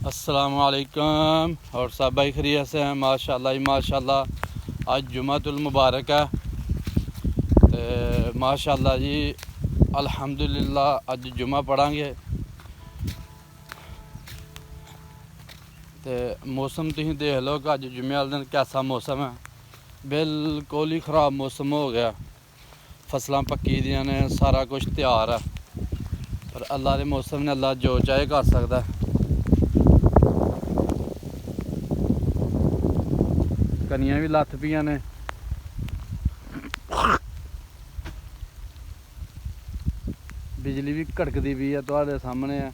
अस्सलामुअलैकुम। और सब भाई खैरियत से हैं? माशाल्लाह ही माशाल्लाह। आज जुमातुल मुबारक है तो माशाल्लाह जी अल्हम्दुलिल्लाह अज जुमा पढ़ांगे। तो मौसम तुम देख लो कि अज जुमे वाले दिन कैसा मौसम है। बिल्कुल ही ख़राब मौसम हो गया। फसलां पक्की दियां ने, सारा कुछ तैयार है, पर अल्लाह के मौसम ने अल्लाह जो चाहे कर सकता है। कनियां भी लथ पियां ने। बिजली भी कड़कदी पई है, तुहाडे सामने है।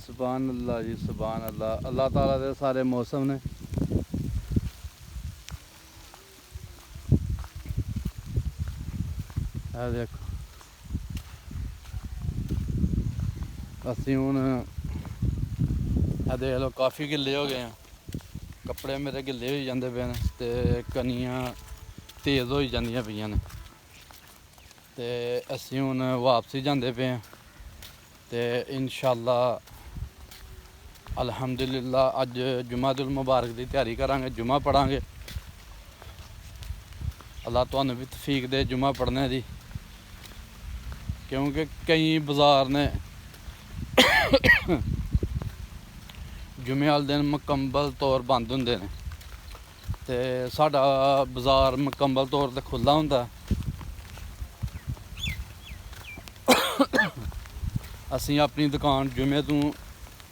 सुभान अल्लाह जी, सुभान अल्लाह। अल्लाह ताला दे सारे मौसम ने। ਇਹ देखो ਅਸੀਂ ਹੁਣ देख लो काफ़ी गिले हो गए हैं। कपड़े मेरे गिले हो जाते पे ने ते कनियां तेज़ हो जांदियां पईयां ने। ते असीं हुण वापसी जांदे पे हैं ते इंशाअल्लाह अल्हम्दुलिल्लाह अज जुमातुल मुबारक की तैयारी करांगे, जुमा पढ़ांगे। अल्लाह तुहानूं भी तौफीक दे जुमा पढ़ने दी, क्योंकि कई बाज़ार ने जुमे वाले दिन मुकम्मल तौर बंद होंदे ने ते साडा बाज़ार मुकम्मल तौर ते खुल्ला हुंदा। असीं अपनी दुकान जुमे तों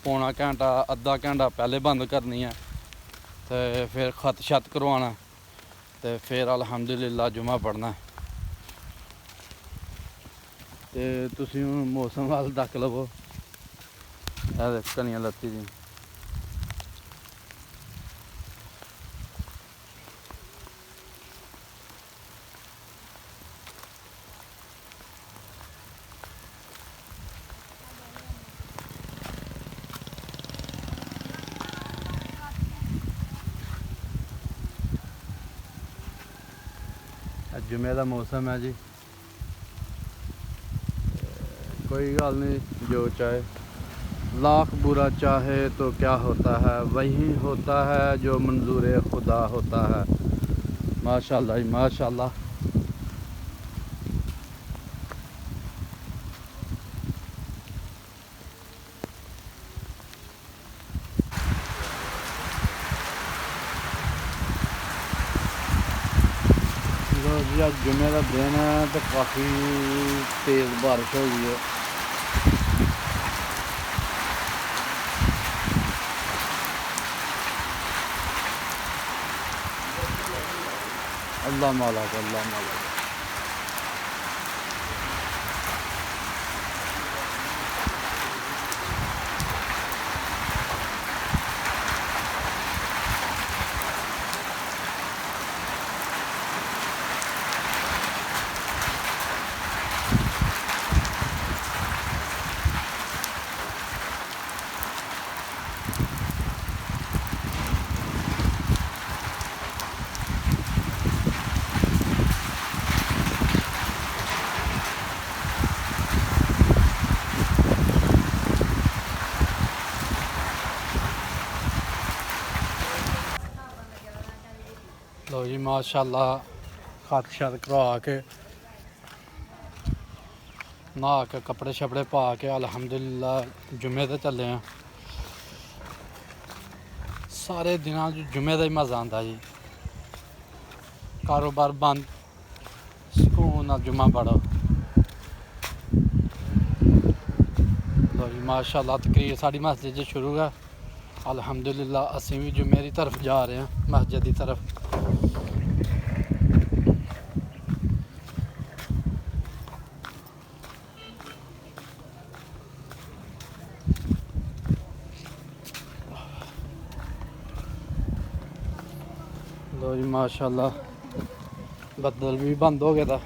पौना घंटा अद्धा घंटा पहले बंद करनी है ते फिर खत छत करवाना ते फिर अल्हम्दुलिल्लाह जुमा पढ़ना। ते तुसीं हुण मौसम वाल तक लवो। कनियां लत्ती दी जुमे का मौसम है जी। कोई गल नहीं, जो चाहे। लाख बुरा चाहे तो क्या होता है, वही होता है जो मंजूर खुदा होता है। माशाल्लाह जी माशाल्लाह। आज जुमे का दिन है तो काफ़ी तेज़ बारिश हो गई है। अल्लाह मालिक, अल्लाह मालिक। लो जी माशाल्लाह, खत छत करवा के नहा के कपड़े शपड़े पा के अल्हम्दुलिल्लाह जुमे ते चले हैं। सारे दिनों जुमे का ही मज़ा आता जी। कारोबार बंद, सुकून नाल जुमा पढ़ो। लो जी माशाल्लाह, तकरीर साड़ी मस्जिद च शुरू है। अल्हम्दुलिल्लाह असीं भी जुमे की तरफ जा रहे हैं, मस्जिद की तरफ। लो जी माशाल्लाह, बदल भी बंद हो गया था।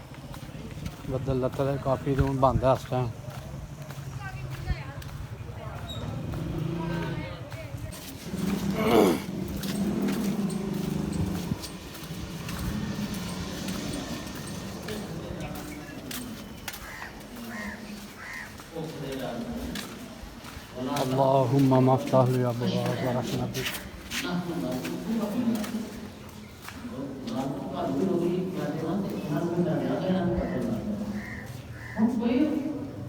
बदल लत्ते काफ़ी दूर बंद है इस टाइम। अल्लाहुम्मा मफ्ताह लिया अब्वाब रहमतिक।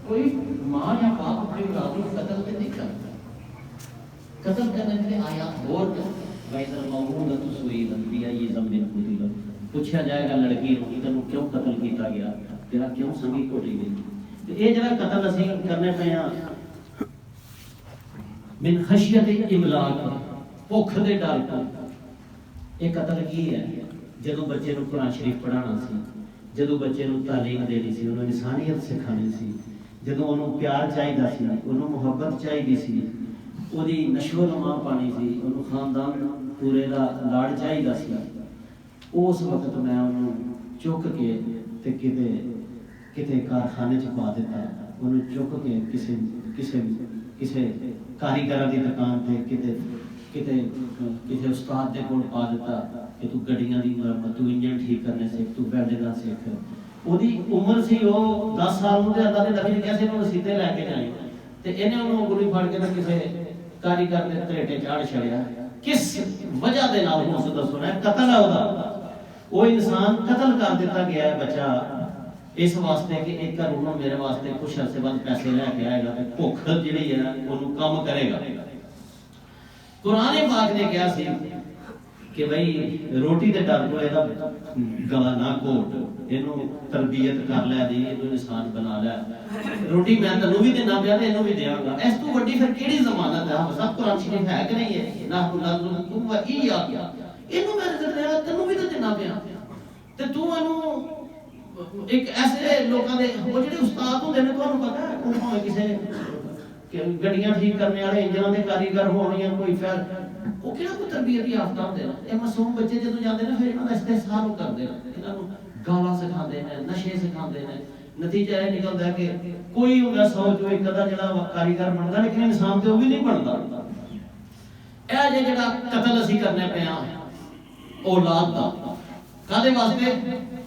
कोई माँ या बाप अपनी औलाद को कत्ल नहीं करता। कत्ल करने के लिए आया और पूछा जाएगा लड़की तेन क्यों कत्ल किया गया, तेरा क्यों संगी घोटी गई। ये जरा कत्ल असी करने पे मिन खशियत इमलाक, भुख दे डर तो। ये कत्ल की है? जो बच्चे को कुरान शरीफ पढ़ाना सी, जो बच्चे को तालीम देनी सी, उन्होंने इंसानियत सिखानी सी, जो उन्होंने प्यार चाहिए सी, उन्होंने मुहब्बत चाहिए सी, ਉਹਦੀ ਨਸ਼ੋ ਨਮਾ ਪਾਣੀ ਸੀ, ਉਹਨੂੰ ਖਾਨਦਾਨ ਪੂਰੇ ਦਾ ਲਾੜ ਚਾਹੀਦਾ ਸੀ। ਉਸ ਵਕਤ ਮੈਂ ਉਹਨੂੰ ਚੁੱਕ ਕੇ ਤੇ ਕਿਤੇ ਕਾਰਖਾਨੇ 'ਚ ਪਾ ਦਿੱਤਾ। ਉਹਨੂੰ ਚੁੱਕ ਕੇ ਕਿਸੇ ਕਾਰੀਗਰਾਂ ਦੀ ਦੁਕਾਨ ਤੇ ਕਿਸੇ ਉਸਤਾਦ ਦੇ ਕੋਲ ਪਾ ਦਿੱਤਾ ਕਿ ਤੂੰ ਗੱਡੀਆਂ ਦੀ ਮੁਰੰਮਤ, ਤੂੰ ਇੰਜਣ ਠੀਕ ਕਰਨੇ ਸਿੱਖ, ਤੂੰ ਵੈਲਡਿੰਗ ਸਿੱਖ। ਉਹਦੀ ਉਮਰ ਸੀ ਉਹ 10 ਸਾਲ ਨੂੰ, ਤੇ ਅੱਲਾ ਦੇ ਨਬੀ ਨੇ ਕਿਹਾ ਸੀ ਉਹਨੂੰ ਰਸੀਦੇ ਲੈ ਕੇ ਜਾਏ, ਤੇ ਇਹਨੇ ਉਹਨੂੰ ਉਂਗਲੀ ਫੜ ਕੇ ਨਾ ਕਿਸੇ कारीगर ने त्रेटे चाड़ छड़िया। किस वजह दे नाल उस दसो है कत्ल है ओदा, वो इंसान कत्ल कर दिता गया है बच्चा इस वास्ते कि एक घर उन्होंने मेरे वास्ते कुछ अरसे बाद पैसे लेके आएगा ते भुख जिहड़ी है ओनू काम करेगा। कुरान पाक ने कहा सी कि भाई रोटी दे डर को एदा गला ना घोट, इनू तरबियत कर लै दी, इनू इंसान बना लै। रोटी मैं तैनू भी देना पिया ते इनू भी देंगा। इस तू वड्डी फिर केड़ी जमानत है? सब कुरान शरीफ है कि नहीं है? ना तू वही आ गया, इनू मैं देना, तैनू भी तो देना पिया, ते तू इनू एक ऐसे लोगों दे वो जेडे उस्ताद होंदे ने, तुहानू पता है वो भावें किसे गड्डियां ठीक करने वाले इंजनां दे कारीगर होण या कोई फिर वो किहड़ा कोई तरबियत याफ्ता होंदे ने। ये मासूम बच्चे जदों जांदे ने फिर इन्हां दा इस्तेहसाल करदे ने, इन्हां नू गालां सिखांदे ने, नशे सिखांदे ने। नतीजा यह निकलता है कि कोई होगा 100 चों एक अद्धा जिहड़ा कारीगर बनदा, लेकिन इंसान ते वो भी नहीं बनदा। यह जिहड़ा कत्ल असीं करने पे औलाद दा कादे वास्ते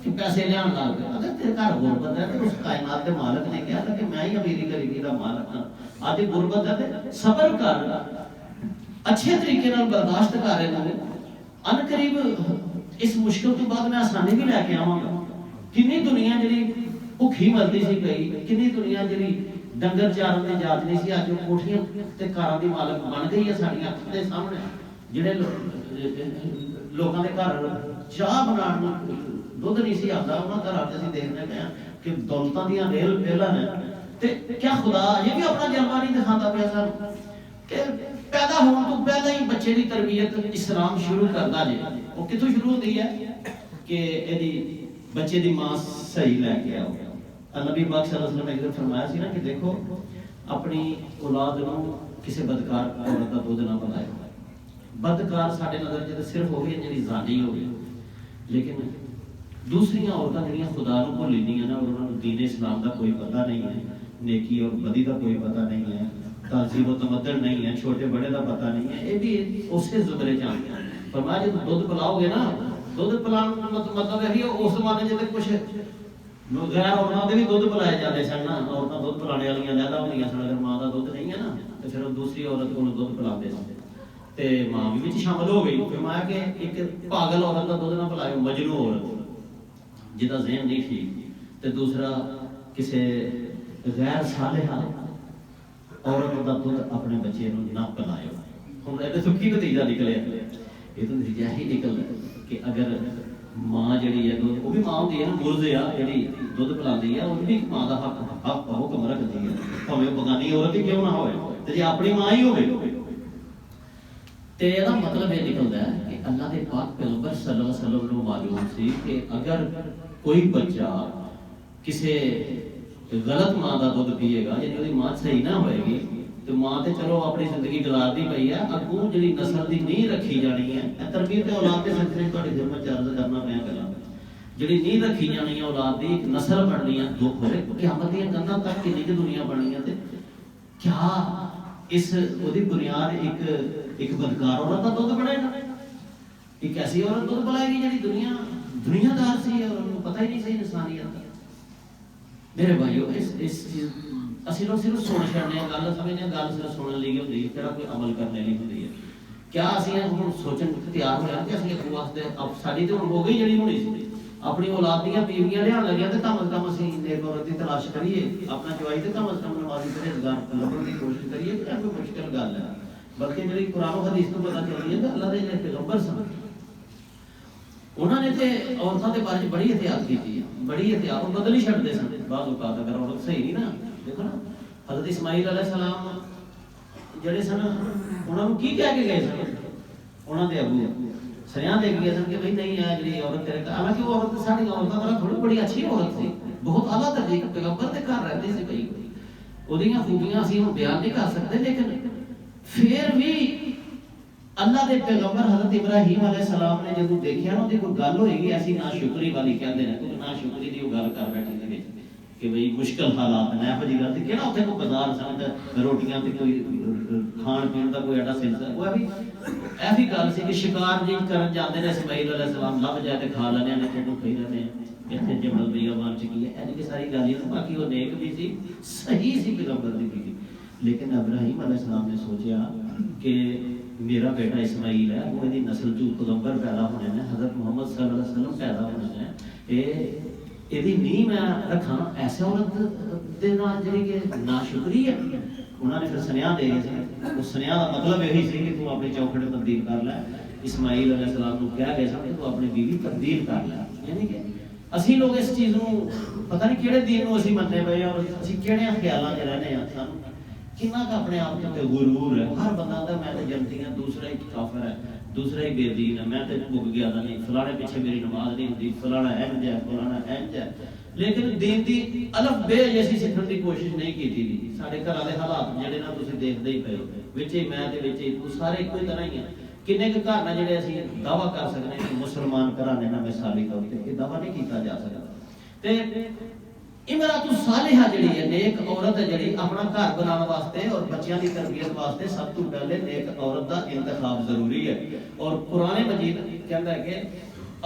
कि पैसे लियाण नाल। अगर तेरे घर गुरबत है तो उस कायनात के मालिक ने कहा था कि मैं ही अमीरी गरीबी का मालिक हां। अज गुरबत है तो सबर कर, अच्छे तरीके नाल बर्दाश्त कर, अनकरीब इस मुश्किल तो बाद मैं आसानी भी लैके आवांगा। किन्नी दुनिया जिहड़ी भुखी मरदी सी पई, किन्नी दुनिया जिहड़ी डंगर चारन दी जात नहीं सी, अज वो कोठियां ते कारां दी मालक बन गई है साडीआं अखां दे सामने। जिहड़े लोकां दे घर चाह बनाउण नूं दुध नहीं सी आंदा, उन्हां घरां ते असीं देखदे पए कि दौलतां दीआं रेलां ने। ते क्या खुदा ये भी अपना जलवा नहीं दिखांदा पिया सानूं कि पैदा होने तो पहले ही बच्चे की तरबियत इस्लाम शुरू करता जे। वो कितों शुरू होती है कि यदि बच्चे की मां सही लैके आओ। नबी पाक सल्लल्लाहु अलैहि वसल्लम ने फरमाया सी ना कि देखो अपनी औलाद को किसी बदकार औरत का दूध ना पिलाओ। बदकार साडे नज़र च सिर्फ वही जिहड़ी ज़ानी होवे, लेकिन दूसरियां औरतां जिहड़ियां खुदा नूं भुल लैंदियां ना, उन्हां नूं दीन इस्लाम दा कोई पता नहीं है, नेकी और बदी का कोई पता नहीं है, ताज़ीब व तमद्दुन नहीं है, छोटे बड़े का पता नहीं है। ये भी उसे जुमरे च आंदे हैं। फरमाया जब दूध पिलाओगे ना, दूध पिलाने मतलब है उस जमाने च कुछ गैर औरतां दे भी दूध पिलाए जाते सन ना। औरतां दूध पिलाने वालियां ज़्यादा होंदियां सन, अगर मां का दूध नहीं है ना तो फिर दूसरी औरत को दूध पिलाते सन, ते मां भी विच शामिल हो गई। फरमाया कि एक पागल औरत का दूध ना पिलाओ, मजनू औरत जिहदा ज़हन नहीं ठीक, ते दूसरा किसी गैर सालिहा औरत का दूध अपने बच्चे को ना पिलाओ। हुण इहदे तो की नतीजा निकलिया? ये तो नतीजा ही निकलदा कि अगर मां जिहड़ी है दूध, वो भी मां होंदी है ना, मुर्ज़ आ जिहड़ी दूध पिलांदी है, वो भी मां का हक हुक्म रखदी है, भावें बगानी औरत ही क्यों ना होवे, ते जे अपनी मां ही होवे। ते ਇਹਦਾ मतलब ये निकलता है कि अल्लाह के पाक पैगंबर सल्लल्लाहु अलैहि वसल्लम को मालूम सी कि अगर कोई बच्चा किसी गलत मां का दूध पिएगा, यानी उसकी मां सही ना होएगी, तो मां तो चलो अपनी जिंदगी गुजारती पई है, अगों जिहड़ी नस्ल की नींह रखी जानी है, तरबियत औलाद के सिलसिले में तुहाडी खिदमत च अर्ज़ करना पिया गल्लां, जिहड़ी नींह रखी जानी है औलाद की, एक नस्ल बननी है, दुख होवे क़यामत दी कंधां तक किन्नी क दुनिया बननी है। ते क्या इस ओदी बुनियाद एक बदकार औरत का दूध बनेगा? एक ऐसी औरत दूध पिलाएगी जिहड़ी दुनियादार सी और उन्हें पता ही नहीं सही इंसानियत दा। मेरे भाइयों इस चीज ਅਸੀਂ ਲੋਕ ਸਿਰਫ ਸੁਣ ਛੱਡਦੇ ਹਾਂ, ਗੱਲ ਸਮਝਦੇ ਹਾਂ, ਗੱਲ ਸਿਰਫ ਸੁਣਨ ਲਈ ਹੁੰਦੀ ਹੈ, ਕਿਹੜਾ ਕੋਈ ਅਮਲ ਕਰਨ ਲਈ ਹੁੰਦੀ ਹੈ। ਕਿਆ ਅਸੀਂ ਹੁਣ ਸੋਚਣ ਤਿਆਰ ਹੋਇਆ ਕਿ ਅਸੀਂ ਅੱਗੋਂ ਵਾਸਤੇ ਸਾਡੀ ਤੇ ਹੁਣ ਹੋ ਗਈ ਜਿਹੜੀ ਹੋਣੀ ਸੀ, ਆਪਣੀ ਔਲਾਦ ਦੀਆਂ ਬੀਵੀਆਂ ਲਿਆਉਣ ਲੱਗਿਆ ਤੇ ਕਮ ਅਜ਼ ਕਮ ਅਸੀਂ ਨੇਕ ਔਰਤ ਦੀ ਤਲਾਸ਼ ਕਰੀਏ, ਆਪਣਾ ਜਵਾਈ ਤੇ ਕਮ ਅਜ਼ ਕਮ ਨਮਾਜ਼ੀ ਪਰਹੇਜ਼ਗਾਰ ਲੱਭਣ ਦੀ ਕੋਸ਼ਿਸ਼ ਕਰੀਏ। ਕਿ ਕੋਈ ਮੁਸ਼ਕਿਲ ਗੱਲ ਹੈ, ਬਲਕਿ ਜਿਹੜੀ ਕੁਰਾਨ ਹਦੀਸ ਤੋਂ ਪਤਾ ਚੱਲਦੀ ਹੈ ਕਿ ਅੱਲਾਹ ਦੇ ਜਿਹੜੇ ਪੈਗੰਬਰ ਸਨ ਉਹਨਾਂ ਨੇ ਤੇ ਔਰਤਾਂ ਦੇ ਬਾਰੇ ਬੜੀ ਇhtiyat ਕੀਤੀ ਹੈ, ਬੜੀ ਇhtiyat। ਉਹ ਬਦਲ ਹੀ ਛੱਡਦੇ ਸਨ ਬਾਅਦ ਔਕਾਤ, ਅਗਰ ਔਰਤ ਸਹੀ ਨਹੀਂ ਨਾ। ਦੇਖੋ ਨਾ ਹਜ਼ਰਤ ਇਸਮਾਈਲ अलैहिस्सलाम ਜਿਹੜੇ ਸਨ ਉਹਨਾਂ ਨੂੰ ਕੀ ਕਹਿ ਕੇ ਗਏ ਸਨ, ਉਹਨਾਂ ਦੇ ਅਬੂ ਸੁਨੇਹਾ ਦੇ ਗਏ ਸਨ ਕਿ ਭਈ ਨਹੀਂ ਹੈ ਜਿਹੜੀ ਔਰਤ ਤੇਰੇ ਘਰ, ਹਾਲਾਂਕਿ ਉਹ ਔਰਤ ਸਾਡੀ ਔਰਤਾਂ ਨਾਲ ਥੋੜੀ ਬੜੀ ਅੱਛੀ ਔਰਤ ਸੀ, ਬਹੁਤ ਆਲਾ ਦਰਜੇ ਦੀ ਪੈਗੰਬਰ ਦੇ ਘਰ ਰਹਿੰਦੀ ਸੀ ਭਈ, ਉਹਦੀਆਂ ਖੂਬੀਆਂ ਅਸੀਂ ਹੁਣ ਬਿਆਨ ਨਹੀਂ ਕਰ ਸਕਦੇ। ਲੇਕਿਨ ਫਿਰ ਵੀ अल्लाह के पैगंबर हजरत इब्राहिम अलैहिस्सलाम ने जब देखा ना, कोई गल होएगी ऐसी ना शुक्री वाली कहते हैं, क्योंकि ना शुक्री की गल कर बैठे थे कि भाई मुश्किल हालात ने एहो जी गल थी कि ना उत्थे कोई बाजार समझ रोटियां ते कोई खाण पीण दा कोई एडा सिलसिला वो भी ऐसी गल सी कि शिकार जी करन जांदे ने इस्माइल अलैहिस्सलाम लभ जाए ते खा लेने ने, तो कही रहने इत्थे जबल बियाबान च की है ऐसी की सारी गल ही। बाकी वो नेक भी सी, सही सी पैगंबर दी बीवी। लेकिन इब्राहिम अलैहिस्सलाम ने सोचा कि मेरा बेटा इस्माइल है, वो नस्ल चो पैगंबर पैदा होने ने, हजरत मुहम्मद सल्लल्लाहु अलैहि वसल्लम पैदा होने ने, ਇਹਦੀ ਨੀਂਹ ਮੈਂ ਰੱਖਾਂ ਐਸੇ ਔਰਤ ਦੇ ਨਾਲ ਜਿਹੜੀ ਕਿ ਨਾਸ਼ੁਕਰੀ ਹੈ। ਉਹਨਾਂ ਨੇ ਫਿਰ ਸੁਨੇਹਾ ਦੇ ਗਏ ਸੀ, ਉਸ ਸੁਨੇਹਾ ਦਾ ਮਤਲਬ ਇਹੀ ਸੀ ਕਿ ਤੂੰ ਆਪਣੀ ਚੌਖਟ ਤਬਦੀਲ ਕਰ ਲੈ। ਇਸਮਾਈਲ अलैहिस्सलाम ਨੂੰ ਕਿਹਾ ਗਿਆ ਸੀ ਕਿ ਤੂੰ ਆਪਣੀ ਬੀਵੀ ਤਬਦੀਲ ਕਰ ਲੈ। ਯਾਨੀ ਕਿ ਅਸੀਂ ਲੋਕ ਇਸ ਚੀਜ਼ ਨੂੰ ਪਤਾ ਨਹੀਂ ਕਿਹੜੇ ਦੀਨ ਨੂੰ ਅਸੀਂ ਮੰਨਦੇ ਪਏ ਔਰ ਅਸੀਂ ਕਿਹੜੇ ਖਿਆਲਾਂ 'ਚ ਰਹਿੰਦੇ ਹਾਂ। ਸਾਨੂੰ किन्ना का अपने आप के गुरूर है, हर बंदा दा मैं तो जनती हां, दूसरा ही काफिर है, दूसरा ही बेदीन है, मैं तो मुक गया था नहीं, फलाने पीछे मेरी नमाज नहीं होती, फलाना इंज है, फलाना इंज है। लेकिन दीन दी अलफ बे जैसी सीखण दी कोशिश नहीं की थी। साडे घरां दे हालात जेहड़े ना तुसीं देखदे ही पए, विच ही मैं ते विच ही तू सारे इक्को ही तरह ही हैं। किन्ने के घर ने जेहड़े असीं दावा कर सकदे कि मुसलमान घराने ना मिसाली तौर ते ये दावा नहीं कीता जा सकदा। ते इमरातु सालिहा जड़ी है, नेक औरत है जड़ी अपना घर बनाने वास्ते और बच्चों की तरबियत वास्ते सब तो पहले नेक औरत का इंतखाब जरूरी है। और कुरान मजीद कहता है कि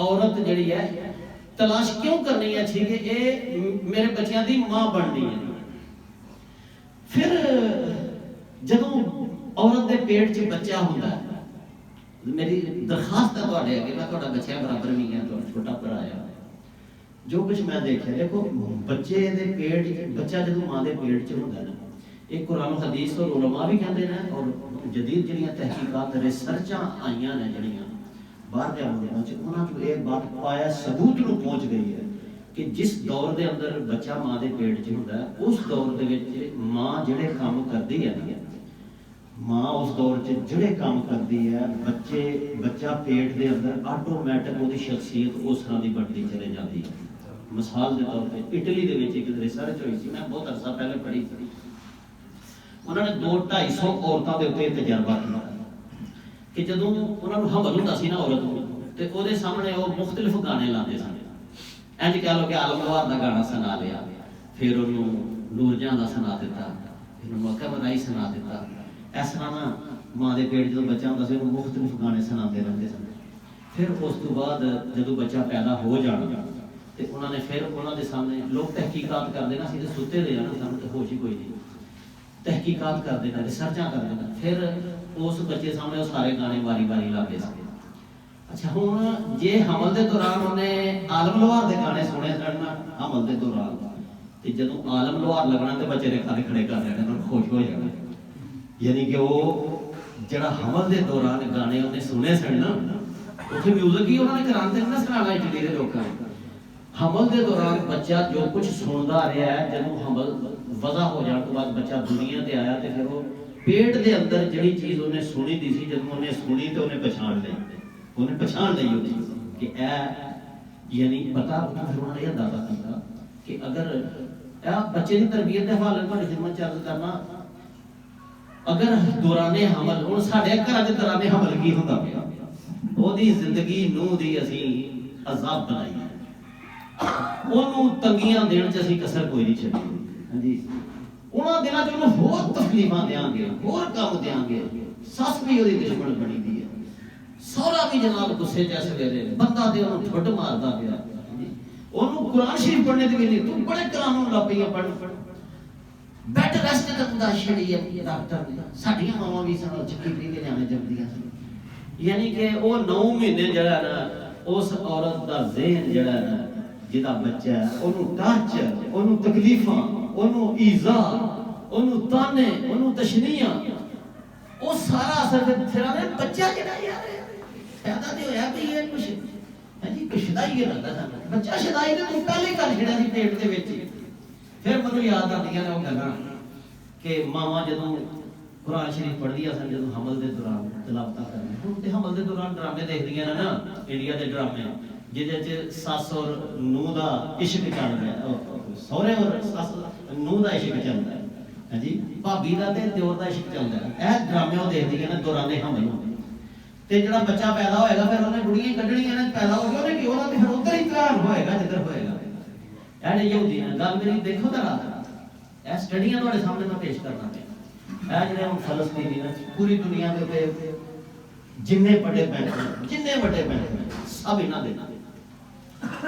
औरत जड़ी है तलाश क्यों करनी है अच्छी कि ये मेरे बच्चों की मां बननी है। फिर जदों औरत के पेट च बच्चा होता है, मेरी दरखास्त है तुहाडे अगे, मैं तुहाडा बच्चा बराबर नहीं है, तुहाडा छोटा भरा है। जो कुछ मैं देखा, देखो बच्चे दे पेट बच्चा जो मां दे पेट च होंदा है ना, एक कुरान हदीस और उलमा भी कहते हैं और जदीद जड़ियां तहकीकात रिसर्चां आईयां ने जड़ियां बाहर दे मुल्कां च, उन्हां च एक बात पाया सबूत नूं पहुंच गई है कि जिस दौर दे अंदर बच्चा मां दे पेट च होंदा है, उस दौर दे विच मां जिहड़े काम करदी है, मां उस दौर च जिहड़े काम करदी है, बच्चा पेट दे अंदर ऑटोमैटिक उहदी शख्सियत उस तरह दी बनदी चले जाती है। मिसाल के तौर पर इटली के एक रिसर्च हुई थी, मैं बहुत अरसा पहले पढ़ी थी, उन्होंने 200-250 औरतों के उत्ते तजर्बा किया कि जदों उन्होंने हमल होंदा सी ना औरत नूं ते ओहदे सामने वो मुख्तलिफ गाने लाते सन। इंज कह लो कि आलम लोहार का गाना सुना लिया, फिर उन्होंने नूरजहां का सुना दिता, फिर मौका बनाई सुना दिता। इस तरह ना मां के पेट जो बच्चा होंदा सी उन्होंने मुख्तलिफ गाने सुनाते रहते सन। फिर उस तो बाद जदों बच्चा पैदा हो जाना ते उन्होंने फिर उन्होंने सामने लोग तहकीकात कर देना, सीधे सुते दे ना, सानू तो होश ही कोई नहीं, तहकीकात कर देना, रिसर्चा कर देना। फिर उस बच्चे सामने वो सारे गाने वारी वारी लाते थे। अच्छा हुण जे हमल के दौरान उन्हें आलम लोहार के गाने सुने ना हमल के दौरान, तो जदों आलम लोहार लगना तो बच्चे ने खाने खड़े कर देना, खुश हो जाना। यानी कि वो जरा हमल के दौरान गाने उन्हें सुने सन ना, उत्थे म्यूजिक ही उन्होंने कराते ना सुनाना इटली के लोगों। हमल के दौरान बच्चा जो कुछ सुनता रहा है, जब हमल वज़ा हो जाने के बाद बच्चा दुनिया से आया तो फिर वो पेट के अंदर जी चीज़ उन्हें सुनी दी सी, जब उन्हें सुनी तो उन्हें पछाण ली वो चीज़ कि यानी पता। फिर उन्होंने यह अंदाजा किया कि अगर बच्चे की तरबियत के हवाले तुहाडी खिदमत च अर्ज करना, अगर दौराने हमल हुण साडे घरां च दौराने हमल की हुंदा पिया, ओहदी जिंदगी नूं दी असीं अजाब बनाई, ਉਹਨੂੰ ਤੰਗੀਆਂ ਦੇਣ ਚ ਅਸੀਂ ਕਸਰ ਕੋਈ ਨਹੀਂ ਛੱਡੀ। ਹਾਂਜੀ ਉਹਨਾਂ ਦਿਨਾਂ ਚ ਉਹਨੂੰ ਹੋਰ ਤਕਲੀਫਾਂ ਦੇਾਂਗੇ, ਹੋਰ ਕੰਮ ਦੇਾਂਗੇ। ਸੱਸ ਵੀ ਉਹਦੀ ਦੁਸ਼ਮਣ ਬਣੀ ਦੀ ਹੈ, ਸਹੁਰਾ ਵੀ ਜਨਾਬ ਗੁੱਸੇ ਚ ਇਸ ਵੇਲੇ ਬੰਦਾ ਤੇ ਉਹਨੂੰ ਠੁੱਡ ਮਾਰਦਾ ਪਿਆ। ਉਹਨੂੰ ਕੁਰਾਨ ਸ਼ਰੀਫ ਪੜ੍ਹਨੇ ਦੀ ਵੀ ਨਹੀਂ, ਤੂੰ ਬੜੇ ਕਲਾਮ ਲੱਗ ਪਈ ਆ ਪੜ੍ਹ। ਬੈੱਡ ਰੈਸਟ ਕਰਨ ਦਾ ਛੜੀ ਹੈ ਡਾਕਟਰ ਨੇ। ਸਾਡੀਆਂ ਮਾਵਾਂ ਵੀ ਸਾਨੂੰ ਚੱਕੀ ਪੀ ਕੇ ਜਾਣੇ ਜੰਮਦੀਆਂ ਸੀ। ਯਾਨੀ ਕਿ ਉਹ 9 ਮਹੀਨੇ ਜਿਹੜਾ ਨਾ ਉਸ ਔਰਤ ਦਾ ਜ਼ਿਹਨ ਜਿਹੜਾ ਨਾ, ਜਿਹਦਾ ਬੱਚਾ ਹੈ, ਉਹਨੂੰ ਟੱਚ, ਉਹਨੂੰ ਤਕਲੀਫਾਂ, ਉਹਨੂੰ ਈਜ਼ਾ, ਉਹਨੂੰ ਤਾਨੇ, ਉਹਨੂੰ ਤਸ਼ਨੀਆਂ, ਉਹ ਸਾਰਾ ਅਸਰ ਫਿਰ ਆਵੇ ਬੱਚਾ ਜਿਹੜਾ ਯਾਰ ਫਾਇਦਾ ਤੇ ਹੋਇਆ ਵੀ ਇਹ ਕੁਛ ਹੈ ਜੀ, ਕੁਛ ਸ਼ਦਾਈ ਹੀ ਲੱਗਦਾ ਸਾਨੂੰ। ਬੱਚਾ ਸ਼ਦਾਈ ਨੇ ਤੂੰ ਪਹਿਲੇ ਕਰ ਛੜਿਆ ਸੀ ਪੇਟ ਦੇ ਵਿੱਚ। ਫਿਰ ਮੈਨੂੰ ਯਾਦ ਆਉਂਦੀਆਂ ਨੇ ਉਹ ਗੱਲਾਂ ਕਿ ਮਾਵਾਂ ਜਦੋਂ ਕੁਰਾਨ ਸ਼ਰੀਫ ਪੜ੍ਹਦੀਆਂ ਸਨ, ਜਦੋਂ ਹਮਲ ਦੇ ਦੌਰਾਨ ਤਲਾਵਤਾਂ ਕਰਨੀਆਂ। ਹੁਣ ਤੇ ਹਮਲ ਦੇ ਦੌਰਾਨ ਡਰਾਮੇ ਦੇਖਦੀਆਂ ਨੇ ਨਾ, ਇੰਡੀਆ ਦੇ ਡਰਾਮੇ ਜਿਹਦੇ ਚ ਸੱਸ ਔਰ ਨੂੰਹ ਦਾ ਇਸ਼ਕ ਚੱਲ ਰਿਹਾ, ਸਹੁਰੇ ਔਰ ਸੱਸ ਨੂੰਹ ਦਾ ਇਸ਼ਕ ਚੱਲਦਾ ਹੈ, ਹਾਂਜੀ, ਭਾਬੀ ਦਾ ਤੇ ਦਿਓਰ ਦਾ ਇਸ਼ਕ ਚੱਲਦਾ ਹੈ। ਇਹ ਡਰਾਮੇ ਉਹ ਦੇਖਦੀਆਂ ਨੇ ਦੌਰਾਨੇ ਹਮਲ ਨੂੰ। ਤੇ ਜਿਹੜਾ ਬੱਚਾ ਪੈਦਾ ਹੋਏਗਾ ਫਿਰ ਉਹਨੇ ਗੁੜੀਆਂ ਕੱਢਣੀਆਂ ਨੇ, ਪੈਦਾ ਹੋ ਗਿਆ ਉਹਨੇ ਕਿ ਉਹਦਾ ਤੇ ਫਿਰ ਉਧਰ ਹੀ ਧਿਆਨ ਹੋਏਗਾ ਜਿੱਧਰ ਹੋਏਗਾ। ਇਹ ਨਹੀਂ ਹੁੰਦੀ ਨਾ ਗੱਲ ਮੇਰੀ। ਦੇਖੋ ਤਾਂ ਇਹ ਸਟੱਡੀਆਂ ਤੁਹਾਡੇ ਸਾਹਮਣੇ ਮੈਂ ਪੇਸ਼ ਕਰਨਾ ਪਿਆ। ਇਹ ਜਿਹੜੇ ਹੁਣ ਫਲਸਤੀਨੀ ਨੇ ਪੂਰੀ ਦੁਨੀਆ ਦੇ ਉੱਤੇ ਜਿੰਨੇ ਵੱਡੇ ਬੈਂਕ ਸਭ ਇਹਨਾਂ ਦੇ ਨਾਲ।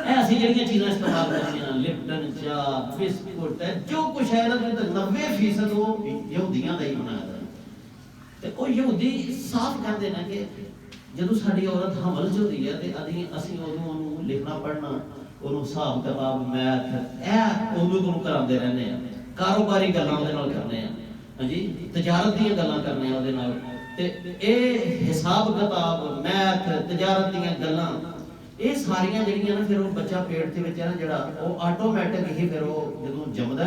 ਇਹ ਅਸੀਂ ਜਿਹੜੀਆਂ ਚੀਜ਼ਾਂ ਇਸਤੇਮਾਲ ਕਰਦੇ ਹਾਂ, ਲਿਪਟਨ ਚਾਹ, ਬਿਸਕੁਟ, ਜੋ ਕੁਛ ਹੈ ਇਹਨਾਂ ਦੇ 90% ਉਹ ਯਹੂਦੀਆਂ ਦਾ ਹੀ ਬਣਾਇਆ। ਤੇ ਉਹ ਯਹੂਦੀ ਸਾਫ਼ ਕਹਿੰਦੇ ਨੇ ਕਿ ਜਦੋਂ ਸਾਡੀ ਔਰਤ ਹਮਲ ਚ ਹੁੰਦੀ ਹੈ ਤੇ ਅਸੀਂ ਉਹਨੂੰ ਲਿਖਣਾ ਪੜ੍ਹਨਾ, ਉਹਨੂੰ ਹਿਸਾਬ ਕਿਤਾਬ, ਮੈਥ, ਇਹ ਉਹਨੂੰ ਕਰਾਉਂਦੇ ਰਹਿੰਦੇ ਆ। ਕਾਰੋਬਾਰੀ ਗੱਲਾਂ ਉਹਦੇ ਨਾਲ ਕਰਨੇ ਆ, ਹਾਂਜੀ, ਤਜਾਰਤ ਦੀਆਂ ਗੱਲਾਂ ਕਰਨੇ ਆ ਉਹਦੇ ਨਾਲ। ਤੇ ਇਹ ਹਿਸਾਬ ਕਿਤਾਬ, ਮੈਥ, ਤਜਾਰਤ ਦੀਆਂ ਗੱਲਾਂ, ਇਹ ਸਾਰੀਆਂ ਜਿਹੜੀਆਂ ਨਾ ਫਿਰ ਉਹ ਬੱਚਾ ਪੇਟ ਦੇ ਵਿੱਚ ਹੈ ਨਾ ਜਿਹੜਾ, ਉਹ ਆਟੋਮੈਟਿਕ ਹੀ ਫਿਰ ਉਹ ਜਦੋਂ ਜੰਮਦਾ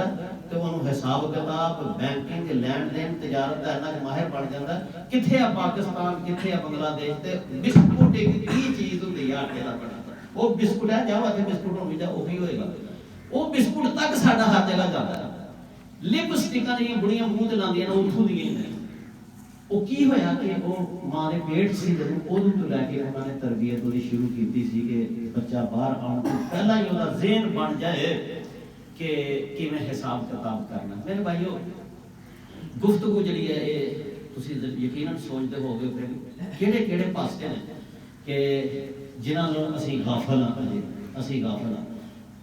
ਤੇ ਉਹਨੂੰ ਹਿਸਾਬ ਕਿਤਾਬ, ਬੈਂਕਿੰਗ, ਲੈਣ ਦੇਣ, ਤਜਾਰਤ ਦਾ ਇੰਨਾ ਮਾਹਿਰ ਬਣ ਜਾਂਦਾ। ਕਿੱਥੇ ਆ ਪਾਕਿਸਤਾਨ, ਕਿੱਥੇ ਆ ਬੰਗਲਾਦੇਸ਼। ਤੇ ਬਿਸਕੁਟ ਇੱਕ ਕੀ ਚੀਜ਼ ਹੁੰਦੀ ਆ ਆਟੇ ਦਾ ਬਣਾ, ਉਹ ਬਿਸਕੁਟ ਹੈ, ਜਾਓ ਅਤੇ ਬਿਸਕੁਟ ਹੋਣੀ ਜਾਂ ਉਹੀ ਹੋਏਗਾ। ਉਹ ਬਿਸਕੁਟ ਤੱਕ ਸਾਡਾ ਹਰ ਜਗ੍ਹਾ ਜਾਂਦਾ ਹੈ। ਲਿਪਸਟਿਕਾਂ ਜਿਹੜੀਆਂ ਬੁੜੀਆਂ ਮੂੰਹ ਤੇ ਲਾਉਂਦੀਆਂ ਨੇ ਉੱਥੋਂ ਦੀਆਂ ਨੇ। ਉਹ ਕੀ ਹੋਇਆ ਕਿ ਉਹ ਮਾਂ ਦੇ ਪੇਟ ਸੀ ਜਦੋਂ, ਉਦੋਂ ਤੋਂ ਲੈ ਕੇ ਉਹਨਾਂ ਨੇ ਤਰਬੀਅਤ ਉਹਦੀ ਸ਼ੁਰੂ ਕੀਤੀ ਸੀ ਕਿ ਬੱਚਾ ਬਾਹਰ ਆਉਣ ਤੋਂ ਪਹਿਲਾਂ ਹੀ ਉਹਦਾ ਜ਼ਿਹਨ ਬਣ ਜਾਏ ਕਿ ਕਿਵੇਂ ਹਿਸਾਬ ਕਿਤਾਬ ਕਰਨਾ। ਮੇਰੇ ਭਾਈਓ, ਗੁਫ਼ਤਗੂ ਜਿਹੜੀ ਹੈ ਇਹ ਤੁਸੀਂ ਯਕੀਨਨ ਸੋਚਦੇ ਹੋਵੋਗੇ ਫਿਰ ਕਿਹੜੇ ਕਿਹੜੇ ਪਾਸੇ ਨੇ ਕਿ ਜਿਨ੍ਹਾਂ ਨੂੰ ਅਸੀਂ ਗਾਫਲ ਹਾਂ।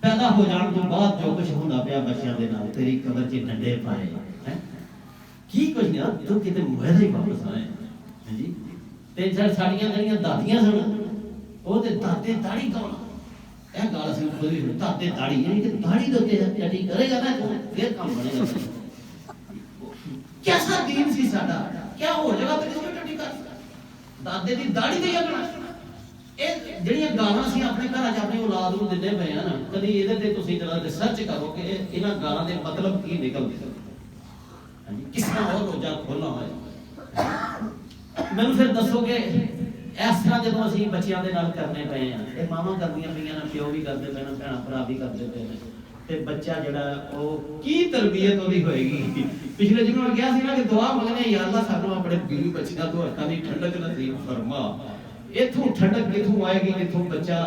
ਪੈਦਾ ਹੋ ਜਾਣ ਤੋਂ ਬਾਅਦ ਜੋ ਕੁਝ ਹੁੰਦਾ ਪਿਆ ਬੱਚਿਆਂ ਦੇ ਨਾਲ, ਤੇਰੀ ਕਬਰ 'ਚ ਡੰਡੇ ਪਾਏ ਹੈ ਕੀ ਕੁਝ ਨਹੀਂ, ਤੂੰ ਕਿਤੇ ਮੁਹਰੇ ਹੀ ਵਾਪਸ ਆਏ, ਹਾਂਜੀ। ਤੇ ਸਾਡੀਆਂ ਜਿਹੜੀਆਂ ਦਾਦੀਆਂ ਸਨ, ਉਹ ਤੇ ਦਾਦੇ ਦਾੜੀ ਕਰਾਉਣਾ, ਇਹ ਗੱਲ ਅਸੀਂ ਖੁਦ ਵੀ ਦਾਦੇ ਦਾੜੀ, ਯਾਨੀ ਕਿ ਦਾੜੀ ਦੇ ਉੱਤੇ ਟੱਟੀ ਕਰੇਗਾ ਨਾ ਫਿਰ ਕੰਮ ਬਣੇਗਾ। ਕਿਹਦਾ ਦੀਨ ਸੀ ਸਾਡਾ, ਕਿਆ ਹੋ ਜਾਏਗਾ ਤੇ ਕਿਸੇ ਟੱਟੀ ਕਰ ਦਾਦੇ ਦੀ ਦਾੜੀ ਤੇ ਲੱਗਣਾ। ਇਹ ਜਿਹੜੀਆਂ ਗਾਲਾਂ ਸੀ ਆਪਣੇ ਘਰਾਂ 'ਚ ਆਪਣੀ ਔਲਾਦ ਨੂੰ ਦਿੰਦੇ ਪਏ ਆ ਨਾ, ਕਦੀ ਇਹਦੇ ਤੇ ਤੁਸੀਂ ਜਰਾ ਰਿਸਰਚ ਕਰੋ ਕਿ ਇਹਨਾਂ ਗਾਲਾਂ ਦੇ ਮਤਲਬ ਕੀ ਨਿਕਲਦੇ ਹਨ, ਹਾਂਜੀ, ਕਿਸ ਤਰ੍ਹਾਂ ਉਹ ਰੋਜ਼ਾ ਖੋਲ੍ਹਣਾ ਹੋਇਆ। ਮੈਨੂੰ ਫਿਰ ਦੱਸੋ ਕਿ ਇਸ ਤਰ੍ਹਾਂ ਜਦੋਂ ਅਸੀਂ ਬੱਚਿਆਂ ਦੇ ਨਾਲ ਕਰਨੇ ਪਏ ਆ, ਇਹ ਮਾਵਾਂ ਕਰਦੀਆਂ ਪਈਆਂ ਨੇ, ਪਿਓ ਵੀ ਕਰਦੇ ਪਏ ਨੇ, ਭੈਣਾਂ ਭਰਾ ਵੀ ਕਰਦੇ ਪਏ ਨੇ, ਤੇ ਬੱਚਾ ਜਿਹੜਾ ਉਹ ਕੀ ਤਰਬੀਅਤ ਉਹਦੀ ਹੋਏਗੀ। ਪਿਛਲੇ ਜਿਹਨੂੰ ਕਿਹਾ ਸੀ ਨਾ ਕਿ ਦੁਆ ਮੰਗਦੇ ਯਾ ਅੱਲਾ ਸਾਨੂੰ ਆਪਣੇ ਬੀਵੀ ਬੱਚਿਆਂ ਤੋਂ ਅੱਖਾਂ ਦੀ ਠੰਡਕ ਨਸੀਬ ਫਰਮਾ। ਇੱਥੋਂ ਠੰਡਕ ਕਿੱਥੋਂ ਆਏਗੀ ਜਿੱਥੋਂ ਬੱਚਾ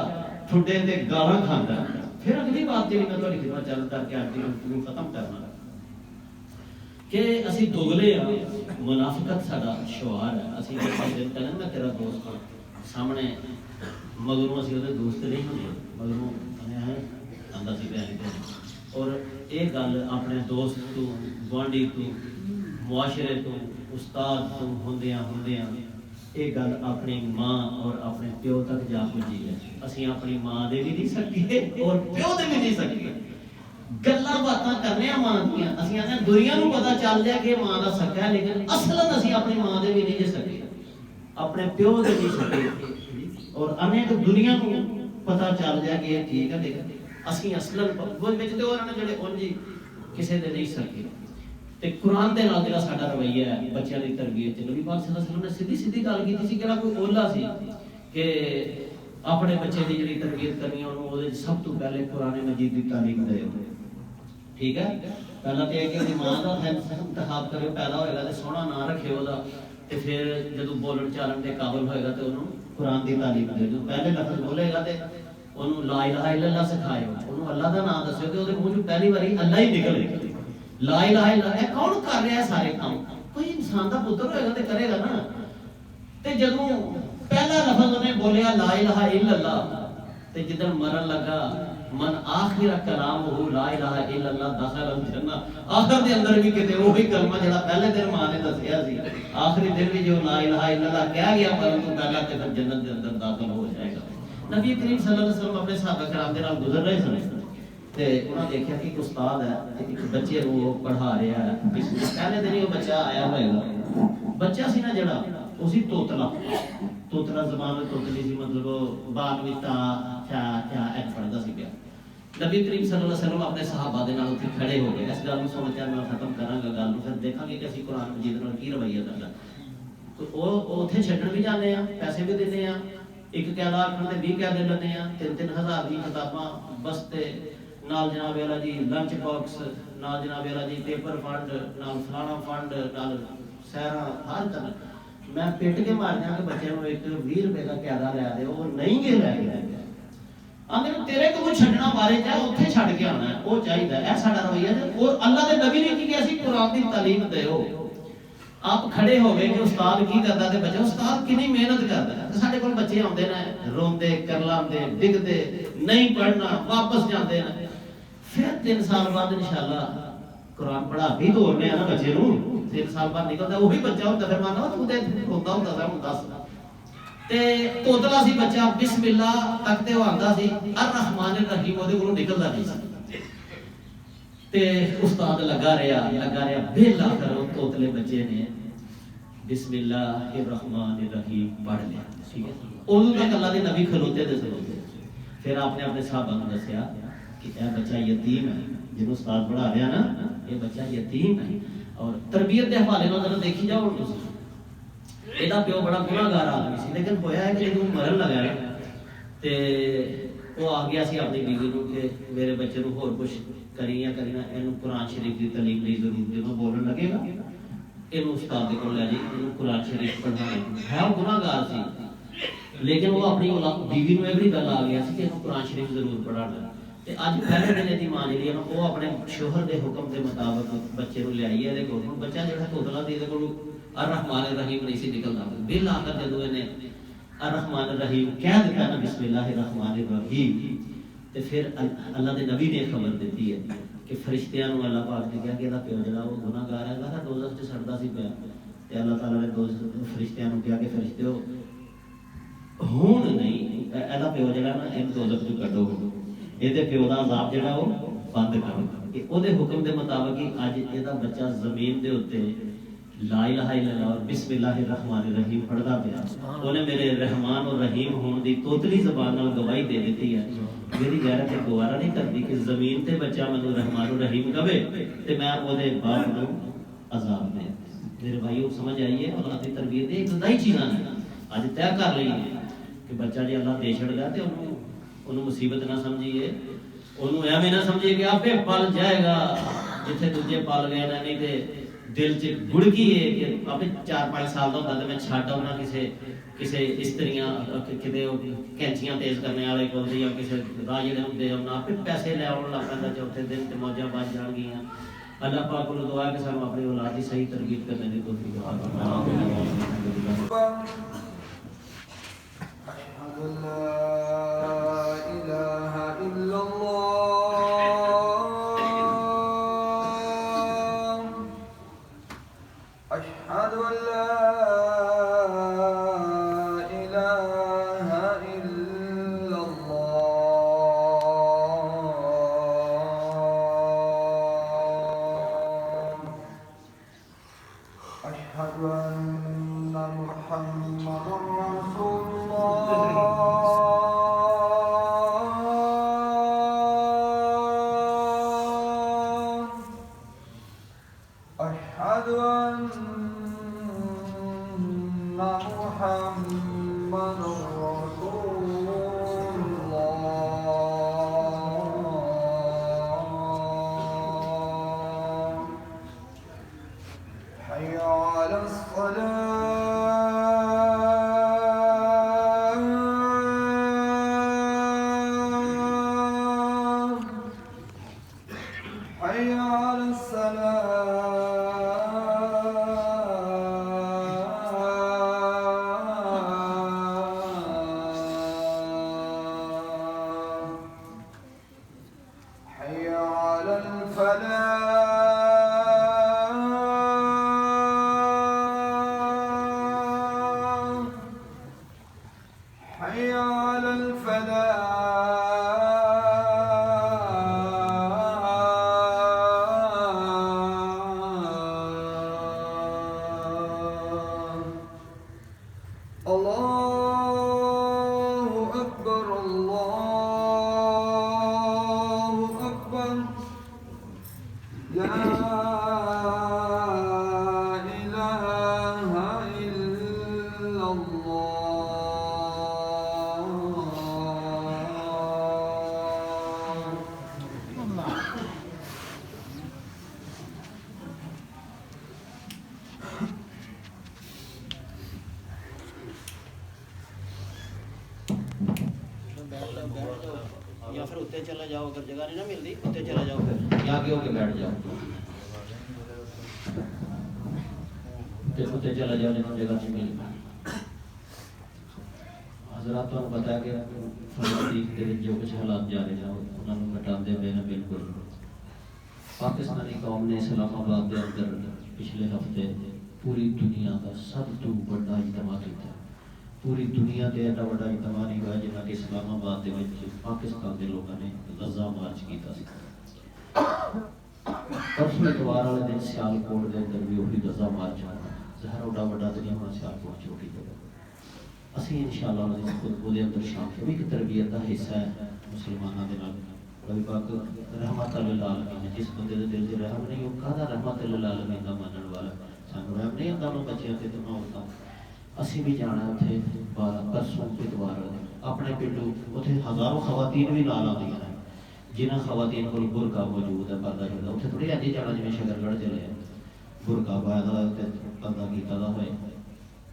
ਠੁੱਡੇ ਤੇ ਗਾਲਾਂ ਖਾਂਦਾ। ਫਿਰ ਅਗਲੀ ਬਾਤ ਜਿਹੜੀ ਮੈਂ ਤੁਹਾਡੀ ਖਿਦਮਤ ਚੱਲ ਕਰਕੇ ਆਰਟੀਕਲ ਨੂੰ ਖਤਮ ਕਰਨਾ ਕਿ ਅਸੀਂ ਦੁਗਲੇ ਆ, ਮੁਨਾਫਿਕਤ ਸਾਡਾ ਸ਼ੁਆਰ ਹੈ। ਅਸੀਂ ਇੱਕ ਦਿਨ ਕਹਿੰਦੇ ਮੈਂ ਤੇਰਾ ਦੋਸਤ ਹਾਂ, ਸਾਹਮਣੇ ਮਗਰੋਂ ਅਸੀਂ ਉਹਦੇ ਦੋਸਤ ਨਹੀਂ ਹੁੰਦੇ, ਮਗਰੋਂ ਆਂਦਾ ਸੀ ਭੈਣ ਕੇ। ਔਰ ਇਹ ਗੱਲ ਆਪਣੇ ਦੋਸਤ ਤੋਂ, ਗੁਆਂਢੀ ਤੋਂ, ਮੁਆਸ਼ਰੇ ਤੋਂ, ਉਸਤਾਦ ਤੋਂ ਹੁੰਦਿਆਂ ਇਹ ਗੱਲ ਆਪਣੀ ਮਾਂ ਔਰ ਆਪਣੇ ਪਿਓ ਤੱਕ ਜਾ ਪੁੱਜੀ ਹੈ। ਅਸੀਂ ਆਪਣੀ ਮਾਂ ਦੇ ਵੀ ਨਹੀਂ ਸਕੇ ਔਰ ਪਿਓ ਦੇ ਵੀ ਨਹੀਂ ਸਕੇ। ਗੱਲਾਂ ਬਾਤਾਂ ਕਰਨੇ ਆ ਮਾਂ ਦੀਆਂ, ਅਸੀਂ ਆਖਦੇ ਦੁਨੀਆ ਨੂੰ ਪਤਾ ਚੱਲ ਜਾਏ ਕਿ ਮਾਂ ਦਾ ਸੱਕਾ ਹੈ, ਲੇਕਿਨ ਅਸਲਨ ਅਸੀਂ ਆਪਣੀ ਮਾਂ ਦੇ ਵੀ ਨਹੀਂ ਸਕੇ, ਆਪਣੇ ਪਿਓ ਦੇ ਨਹੀਂ ਸਕੇ। ਔਰ ਅਨੇਕ ਦੁਨੀਆ ਨੂੰ ਪਤਾ ਚੱਲ ਜਾਏ ਕਿ ਇਹ ਠੀਕ ਹੈ, ਲੇਕਿਨ ਅਸੀਂ ਅਸਲਨ ਵਿੱਚ ਤੇ ਉਹਨਾਂ ਨੇ ਜਿਹੜੇ ਉਂਝ ਕਿਸੇ ਦੇ ਨਹੀਂ ਸਕੇ। ਤੇ ਕੁਰਾਨ ਦੇ ਨਾਲ ਜਿਹੜਾ ਸਾਡਾ ਰਵੱਈਆ ਹੈ ਬੱਚਿਆਂ ਦੀ ਤਰਬੀਅਤ ਚ, ਨਬੀ ਪਾਕ ਸੱਲੱਲਾਹੁ ਅਲੈਹਿ ਵਸੱਲਮ ਨੇ ਸਿੱਧੀ ਗੱਲ ਕੀਤੀ ਸੀ। ਕਿਹੜਾ ਕੋਈ ਓਲਾ ਸੀ ਕਿ ਆਪਣੇ ਬੱਚੇ ਦੀ ਜਿਹੜੀ ਤਰਬੀਅਤ ਕਰਨੀ ਉਹਨੂੰ ਉਹਦੇ ਸਭ ਤੋਂ ਪਹਿਲੇ ਕੁਰਾਨ ਮਜੀਦ ਦੀ ਤਾਲੀਮ ਦਿਓ, ਠੀਕ ਹੈ। ਪਹਿਲਾਂ ਤੇ ਇਹ ਕਿ ਉਹਦੀ ਮਾਂ ਦਾ ਇੰਤਖਾਬ ਕਰਿਓ, ਪੈਦਾ ਹੋਏਗਾ ਤੇ ਸੋਹਣਾ ਨਾਂ ਰੱਖਿਓ ਉਹਦਾ, ਤੇ ਫਿਰ ਜਦੋਂ ਬੋਲਣ ਚਾਲਣ ਦੇ ਕਾਬਲ ਹੋਏਗਾ ਤੇ ਉਹਨੂੰ ਕੁਰਾਨ ਦੀ ਤਾਲੀਮ ਦਿਓ। ਜਦੋਂ ਪਹਿਲੇ ਲਫ਼ਜ਼ ਬੋਲੇਗਾ ਤੇ ਉਹਨੂੰ ਲਾ ਇਲਾਹਾ ਇल्लल्लाह ਸਿਖਾਇਓ, ਉਹਨੂੰ ਅੱਲਾ ਦਾ ਨਾਮ ਦੱਸਿਓ ਤੇ ਉਹਦੇ ਮੂੰਹ ਚੋਂ ਪਹਿਲੀ ਵਾਰੀ ਅੱਲਾ ਹੀ ਨਿਕਲੇ। ਲਾ ਇਲਾਹਾ ਇल्लल्लाह ਇਹ ਕੌਣ ਕਰ ਰਿਹਾ ਸਾਰੇ ਕੰਮ? ਕੋਈ ਇਨਸਾਨ ਦਾ ਪੁੱਤਰ ਹੋਏਗਾ ਤੇ ਕਰੇਗਾ ਨਾ। ਤੇ ਜਦੋਂ ਪਹਿਲਾ ਲਫ਼ਜ਼ ਉਹਨੇ ਬੋਲਿਆ ਲਾ ਇਲਾਹਾ ਇल्लल्लाह, ਤੇ ਜਿੱਦਣ ਮਰਨ ਲੱਗਾ मन आखिर कलाम हो ला इलाहा इल्लल्लाह दखल अल जन्ना। आखिर दे अंदर भी किते वही कलमा जेड़ा पहले दिन मां ने दसया सी, आखिरी दिन भी जो ला इलाहा इल्लल्लाह कह गया परंतु पहला ते फिर जन्नत दे अंदर दाखिल हो जाएगा। नबी करीम सल्लल्लाहु अलैहि वसल्लम अपने सहाबा कराम दे नाल गुजर रहे सन ते उन्होंने देखा कि एक उस्ताद है एक बच्चे को पढ़ा रहा है। पहले दिन ही वो बच्चा आया होएगा, बच्चा सी ना जड़ा उसी तोतला तोतला जबान में तोतली सी, मतलब बाद में ता क्या क्या एक पढ़दा सी पिया। नबी करीम सल्लल्लाहु अलैहि वसल्लम अपने सहाबा दे नाल उत्थे खड़े हो गए। इस गल ਨੂੰ सुन के मैं खत्म करांगा गल ਨੂੰ, फिर देखांगे कि ਅਸੀਂ कुरान मजीद ਨਾਲ ਕੀ ਰਵਈਆ ਕਰਦਾ। ਉਹ ਉੱਥੇ ਛੱਡਣ ਵੀ ਜਾਂਦੇ ਆ, ਪੈਸੇ ਵੀ ਦਿੰਦੇ ਆ, ਇੱਕ ਕਹਿਦਾ ਆਖਣ ਤੇ 20 ਕਹਿ ਦੇ ਲੈਂਦੇ ਆ, 3-3000 ਦੀ ਕਿਤਾਬਾਂ ਬਸਤੇ ਨਾਲ ਜਨਾਬ ਵਾਲਾ ਜੀ ਲੰਚ ਬਾਕਸ ਨਾਲ ਜਨਾਬ ਵਾਲਾ ਜੀ ਪੇਪਰ ਫੰਡ ਨਾਲ ਫਲਾਣਾ ਫੰਡ ਨਾਲ ਸਹਿਰਾ ਹਰ ਤਰ੍ਹਾਂ। ਮੈਂ ਪਿੱਟ ਕੇ ਮਾਰ ਦਿਆਂ ਕਿ ਬੱਚੇ ਨੂੰ ਇੱਕ 20 ਰੁਪਏ ਦਾ ਕਿਆਦਾ ਲੈ ਦੇ, ਉਹ ਨਹੀਂ ਗੇ ਲੈ ਕੇ ਆਂਦੇ ਨੇ ਤੇਰੇ ਕੋਲ ਛੱਡਣਾ ਬਾਰੇ ਜਾ ਉੱਥੇ ਛੱਡ ਕੇ ਆਉਣਾ, ਉਹ ਚਾਹੀਦਾ। ਇਹ ਸਾਡਾ ਰਵਈਆ ਹੈ। ਔਰ ਅੱਲਾਹ ਦੇ ਨਬੀ ਨੇ ਕੀ ਕਿਹਾ ਸੀ, ਕੁਰਾਨ ਦੀ ਤਾਲੀਮ ਦਿਓ। आप खड़े हो गए कि उस्ताद की करता ते बच्चा उस्ताद कितनी मेहनत करता है। साडे कोल बच्चे आउंदे ने रोंदे करलांदे डिगदे नहीं पढ़ना वापस जाते हैं, फिर 3 साल बाद इंशाअल्लाह कुरान पढ़ा भी तोड़ने ना बच्चे नूं। 3 साल बाद निकलदा वही बच्चा हुंदा, फिर मानो तू ते रोंदा हुंदा सा हुण दस ते तोतला सी बच्चा, बिस्मिल्लाह तक ते आंदा सी, अर रहमान रहीम ओदे कोलों निकलदा नहीं सी। ते उस्ताद लगा रहा बेला कर तोतले बच्चे ने बिस्मिल्लाहिर्रहमानिर्रहीम पढ़ लिया। ठीक है, उदों तक अल्लाह के नबी खलोते दे खलोते। फिर आपने अपने सहाबा को दसिया कि यह बच्चा यतीम है, जिन्होंने उस्ताद पढ़ा रहा ना, ये बच्चा यतीम है। और तरबियत के हवाले नाल जरा देखी जाओ तुसीं, ਇਹਦਾ ਪਿਓ ਬੜਾ ਗੁਨਾਹਗਾਰ ਆਦਮੀ ਸੀ, ਲੇਕਿन ਹੋਇਆ ਹੈ कि ਜਦੋਂ ਮਰਨ ਲੱਗਾ ਨਾ ਤੇ ਉਹ ਆ ਗਿਆ ਸੀ ਆਪਣੀ ਬੀਵੀ ਨੂੰ ਕਿ ਮੇਰੇ ਬੱਚੇ ਨੂੰ ਹੋਰ ਕੁਝ ਕਰੀ ਜਾਂ ਕਰੀਨਾ, ਇਹਨੂੰ ਕੁਰਾਨ ਸ਼ਰੀਫ ਦੀ ਤਾਲੀਮ ਦੀ ਜ਼ਰੂਰਤ। ਜਦੋਂ ਬੋਲਣ ਲੱਗੇਗਾ ਇਹਨੂੰ ਉਸਤਾਦ ਦੇ ਕੋਲ ਲੈ ਜੀ, ਇਹਨੂੰ ਕੁਰਾਨ ਸ਼ਰੀਫ ਪੜ੍ਹਾਉਣਾ ਹੈ। ਉਹ ਗੁਨਾਹਗਾਰ ਸੀ, ਲੇਕਿਨ ਉਹ ਆਪਣੀ ਬੀਵੀ ਨੂੰ ਇਹ ਵੀ ਗੱਲ ਆ ਗਿਆ ਸੀ ਕਿ ਇਹਨੂੰ ਕੁਰਾਨ ਸ਼ਰੀਫ ਜ਼ਰੂਰ ਪੜ੍ਹਾਉਣਾ। ਤੇ ਅੱਜ ਪਹਿਲੇ ਦਿਨ ਦੀ ਮਾਂ ਜਿਹੜੀ ਹੈ ਨਾ, ਉਹ ਆਪਣੇ ਸ਼ੋਹਰ ਦੇ ਹੁਕਮ ਦੇ ਮੁਤਾਬਕ ਬੱਚੇ ਨੂੰ ਲਿਆਈ ਹੈ। ਇਹਦੇ ਕੋਲ ਬੱਚਾ ਜਿਹੜਾ ਤੋਤਲਾ ਸੀ, ਇਹਦੇ ਕੋਲ ਅਰ-ਰਹਿਮਾਨ ਰਹੀਮ ਨਹੀਂ ਸੀ ਨਿਕਲਦਾ। ਬਿਲ ਆਖਰ ਜਦੋਂ ਇਹਨੇ ਅਰ-ਰਹਿਮਾਨ ਰਹੀਮ ਕਹਿ ਦਿੱਤਾ ਨਾ, ਬਿਸਮਿल्लाहिर्रहमान रहीम, ਤੇ ਫਿਰ ਅੱਲਾਹ ਦੇ ਨਬੀ ਨੇ ਖਬਰ ਦਿੱਤੀ ਹੈ ਕਿ ਫਰਿਸ਼ਤਿਆਂ ਨੂੰ ਅੱਲਾਹ ਪਾਕ ਨੇ ਕਿਹਾ ਕਿ ਇਹਦਾ ਪਿਓ ਜਿਹੜਾ ਉਹ ਗੁਨਾਹਗਾਰ ਹੈ, ਇਹਦਾ ਦੋਜ਼ਖ 'ਚ ਸੜਦਾ ਸੀ ਪਿਆ। ਤੇ ਅੱਲਾਹ ਤਾਲਾ ਨੇ ਫਰਿਸ਼ਤਿਆਂ ਨੂੰ ਕਿਹਾ ਕਿ ਫਰਿਸ਼ਤਿਓ ਹੁਣ ਨਹੀਂ, ਇਹਦਾ ਪਿਓ ਜਿਹੜਾ ਨਾ ਇਹਨੂੰ ਦੋਜ਼ਖ 'ਚ ਕੱਢੋ, ਇਹਦੇ ਪਿਓ ਦਾ ਅਜ਼ਾਬ ਜਿਹੜਾ ਉਹ ਬੰਦ ਕਰੋ। ਕਿ ਉਹਦੇ ਹੁਕਮ ਦੇ ਮੁਤਾਬਕ ਹੀ ਅੱਜ ਇਹਦਾ ਬੱਚਾ ਜ਼ਮੀਨ ਦੇ ਉੱਤੇ ला इलाहा इल्लल्लाह और बिस्मिल्लाहिर्रहमानिर्रहीम पढ़दा पिया। ਉਹਨੇ ਮੇਰੇ रहमान और रहीम ਹੋਣ ਦੀ ਤੋਤਲੀ ਜ਼ਬਾਨ ਨਾਲ ਗਵਾਹੀ ਦੇ ਦਿੱਤੀ ਹੈ। ਮੇਰੀ ਗੈਰਤ ਇਹ ਗਵਾਰਾ ਨਹੀਂ ਕਰਦੀ ਕਿ ਜ਼ਮੀਨ ਤੇ ਬੱਚਾ ਮੈਨੂੰ रहमान और रहीम ਕਵੇ ਤੇ ਮੈਂ ਉਹਦੇ ਬਾਪ ਨੂੰ ਅਜ਼ਾਬ ਦੇ। ਮੇਰੇ ਭਾਈਓ ਸਮਝ ਆਈਏ, ਔਲਾਦ ਦੀ ਤਰਬੀਅਤ ਦੇ ਇੱਕ ਦਾਈ ਚੀਜ਼ਾਂ ਨੇ ਅੱਜ ਤੈਅ ਕਰ ਲਈ ਕਿ ਬੱਚਾ ਜੇ ਅੱਲਾਹ ਦੇ ਛੱਡਦਾ ਤੇ ਉਹਨੂੰ ਮੁਸੀਬਤ ਨਾ ਸਮਝੀਏ, ਉਹਨੂੰ ਐਵੇਂ ਨਾ ਸਮਝੀਏ ਕਿ ਆਪੇ ਪਲ ਜਾਏਗਾ ਜਿੱਥੇ ਦੂਜੇ ਪਲ ਗਏ ਨਾ। ਨਹੀਂ ਤੇ दिल च गुड़की है कि अपने 4-5 साल का होता तो मैं छड़ आना किसी इस्त्रियां किते कैंचियां तेज करने वाले को या किसी राह जेडे होंदे उन्हां आपे पैसे ले आउण लग पैंदा चौथे दिन ते मौजां बच जाणगियां। अल्लाह पाक को दुआ है कि सानू अपनी औलाद की सही तरबियत करने दी तौफीक अता फरमाए। अशहदु ला इलाहा इल्लल्लाह أشهد أن لا إله إلا الله أشهد أن محمدا رسول الله أشهد أن محمد رسول الله حي على الصلاة حي على الصلاة حي على الفلاح حي على الفلاح الله أكبر الله أكبر لا إله إلا الله या फिर उत्ते चला जाओ, अगर जगह नहीं ना मिलती उत्ते चला जाओ, फिर या आगे होके बैठ जाओ, उत्ते चला जाओ जिन्होंने जगह नहीं मिली। हज़रात को पता है कि फलस्तीन के जो कुछ हालात जा रहे हैं उन्होंने घटाते हुए ना बिल्कुल पाकिस्तानी कौम ने इस्लामाबाद के अंदर पिछले हफ्ते पूरी दुनिया का सब तो बड़ा इज्तिमा किया। पूरी दुनिया के एडा बड़ा इज्तिमा नहीं हुआ जिन्ना कि इस्लामाबाद के पाकिस्तान के लोगों ने गजा मार्च किया। परसों इतवार वाले दिन सियालकोट के अंदर भी वही गजा मार्च होना। जहर उड़ा बड़ा दुनिया में सियालकोट छोटी जगह असी इंशाअल्लाह ਉਹਦੇ ਅੰਦਰ ਸ਼ਾਮਿਲ ਵੀ ਇੱਕ ਤਰਬੀਅਤ ਦਾ ਹਿੱਸਾ ਹੈ ਮੁਸਲਮਾਨਾਂ ਦੇ ਨਾਲ। रबी पाक रहमत लिल आलमीन जिस बंदे दे दिल च रहम नहीं वो कादा रहमत लिल आलमीन दा मानण वाला सानू रहम नहीं आंदा उन्हां बच्चियां ते तुहां औरतां ਅਸੀਂ भी जाना उत्थे परसों इतवार अपने पिंडू उत्थे हज़ारों खवातीन भी नाल आउंदियां ने जिन्हां खवातीन कोल बुरका मौजूद है पर्दा करदा उत्थे थोड़ी अज जाना जिवें शकरगढ़ चले बुरका पाया दा ते पर्दा कीता दा होए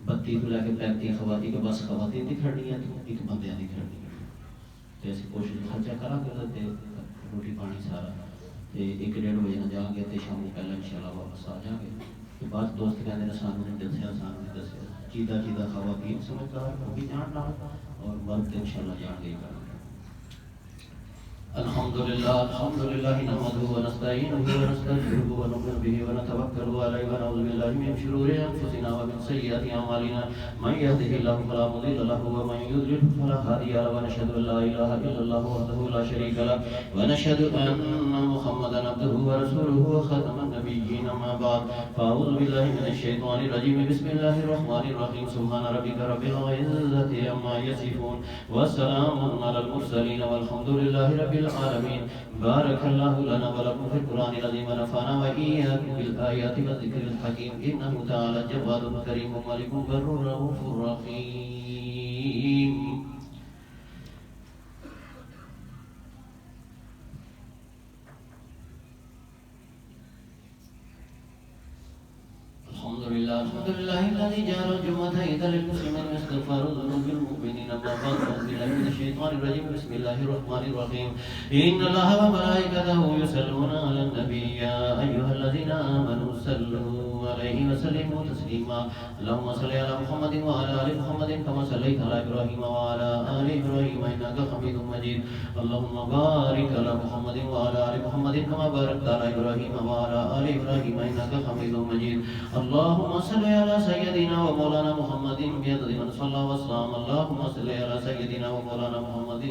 32 ਤੋਂ ਲੈ ਕੇ 35 खवातीन के बस खवातीन दी खड़नी है एक बंदियां दी खड़नी है ते ਅਸੀਂ कोशिश खर्चा करांगे ते रोटी पानी सारा ते 1-1.5 बजे ना जाएंगे ते शाम को पहले इंशाल्लाह वापस आ जाएंगे। तो बाद दोस्त कहते हैं सानू नहीं दस्या सानू नहीं दस्या चीदा चीदा खवातीन समझदार वो भी जान ना और मर्द इंशाल्लाह जान गई करेंगे। अल्हम्दुलिल्लाह नहमदुहु व नस्तईनुहु व नस्तगफिरुहु व नु'मिनु बिही व नतवक्कलु अलैहि व नऊज़ु बिल्लाहि मिन शुरूरि अनफुसिना व मिन सय्यिआति अमालिना मन यहदिहिल्लाहु फला मुदिल्ल लहु व मन युद्लिल फला हादिया लहु व नशहदु अन ला इलाहा इल्लल्लाह वहदहु ला शरीका लहु व नशहदु अन्ना मुहम्मदन अब्दुहु व रसूलुहु व खातमुन नबिय्यीन अम्मा बाद फ़अऊज़ु बिल्लाहि मिनश शैतानिर रजीम बिस्मिल्लाहिर रहमानिर रहीम सुब्हाना रब्बिका रब्बिल इज़्ज़ति अम्मा यसिफून व सलामुन अलल मुरसलीन वल्हम्दुलिल्लाहि रब्बिल आलमीन। बारकल्लाहु लना व लकुम फिल कुरानिल अज़ीम व नफ़अना व इय्याकुम बिल आयाति व ज़िक्रिल हकीम इन्नहु तआला जव्वादुन करीमुन मलिकुन बर्रुर रऊफुर रहीम। अल्हम्दुलिल्लाह الذي جعل الجمعة عيدا للمسلمين واستغفار ذنوب المؤمنين أما بعد فأعوذ بالله من الشيطان الرجيم بسم الله الرحمن الرحيم إن الله وملائكته يصلون على النبي يا أيها الذين آمنوا صلوا عليه وسلموا تسليما اللهم صل على محمد وعلى آل محمد كما صليت على إبراهيم وعلى آل إبراهيم إنك حميد مجيد اللهم بارك على محمد وعلى آل محمد كما باركت على إبراهيم وعلى آل إبراهيم إنك حميد مجيد اللهم صل على سيدنا ومولانا محمد بيد من صلى وسلم اللهم صل على سيدنا ومولانا محمد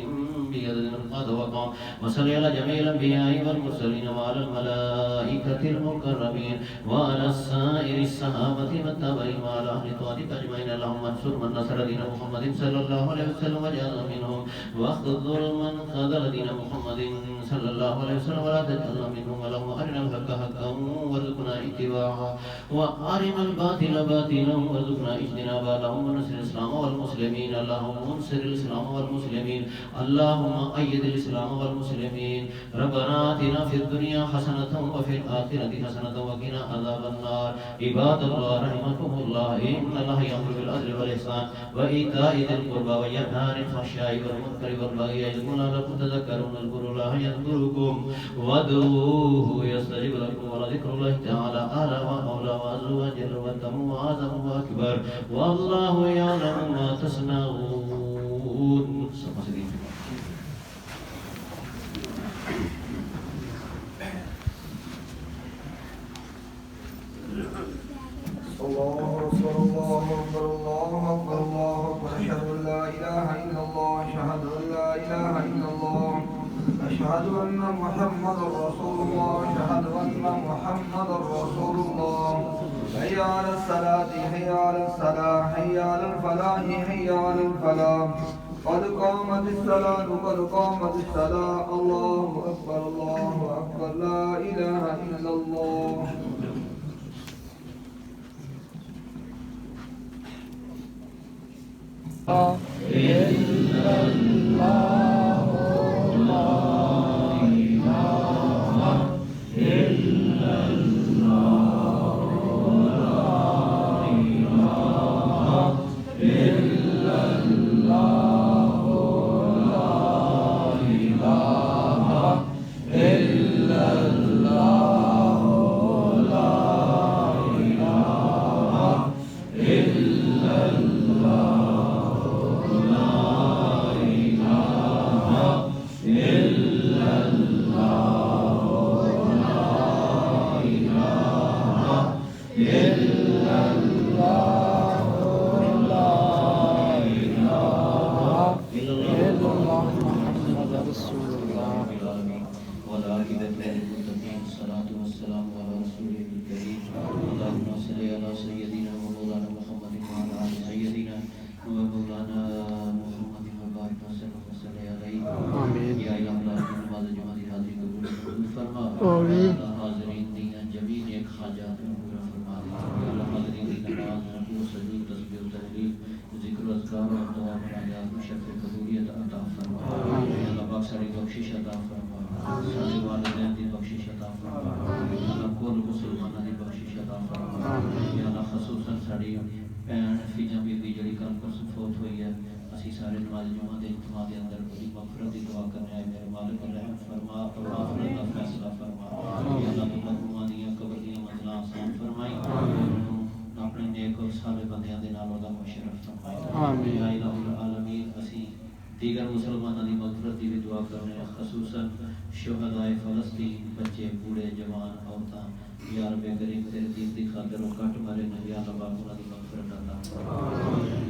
بيد من قاد وقام وصل على جميع الأنبياء والمرسلين وعلى الملائكة المكرمين وعلى سائر الصحابة والتابعين وعلى أهل طاعتك أجمعين اللهم انصر من نصر دين محمد صلى الله عليه وسلم وجعلنا منهم واخذل من خذل دين محمد صلى الله عليه وسلم ولا تجعلنا منهم اللهم أرنا الحق حقا وارزقنا اتباعه وأرنا الباطل باطلا وارزقنا اجتنابه اللهم انصر الإسلام والمسلمين اللهم انصر الإسلام والمسلمين اللهم أيد الإسلام والمسلمين ربنا آتنا في الدنيا حسنة وفي الآخرة حسنة وقنا عذاب النار عباد الله رحمكم الله إن الله يأمر بالعدل والإحسان وإيتاء ذي القربى وينهى عن الفحشاء والمنكر والبغي يعظكم لعلكم تذكرون اذكروا الله يذكركم وادعوه يستجب لكم ولذكر الله تعالى أعلى وأولى وأعز وأجل وأتم وأعظم وأكبر والله يعلم ما تصنعون. أشهد أن محمد رسول الله أشهد أن محمد رسول الله حي على الصلاة حي على الصلاة حي على الفلاح حي على الفلاح قد قامت الصلاة قد قامت الصلاة الله أكبر لا إله إلا الله दीगर मुसलमानों की मगफरत की भी दुआ करने खसूसन शुहदाए फ़लस्तीन बच्चे बूढ़े जवान औरतां या रब्बे करीम तेरे दीन दी खातिर कट मारे ने या अल्लाह पाक उन्हां दी मगफरत अता फरमा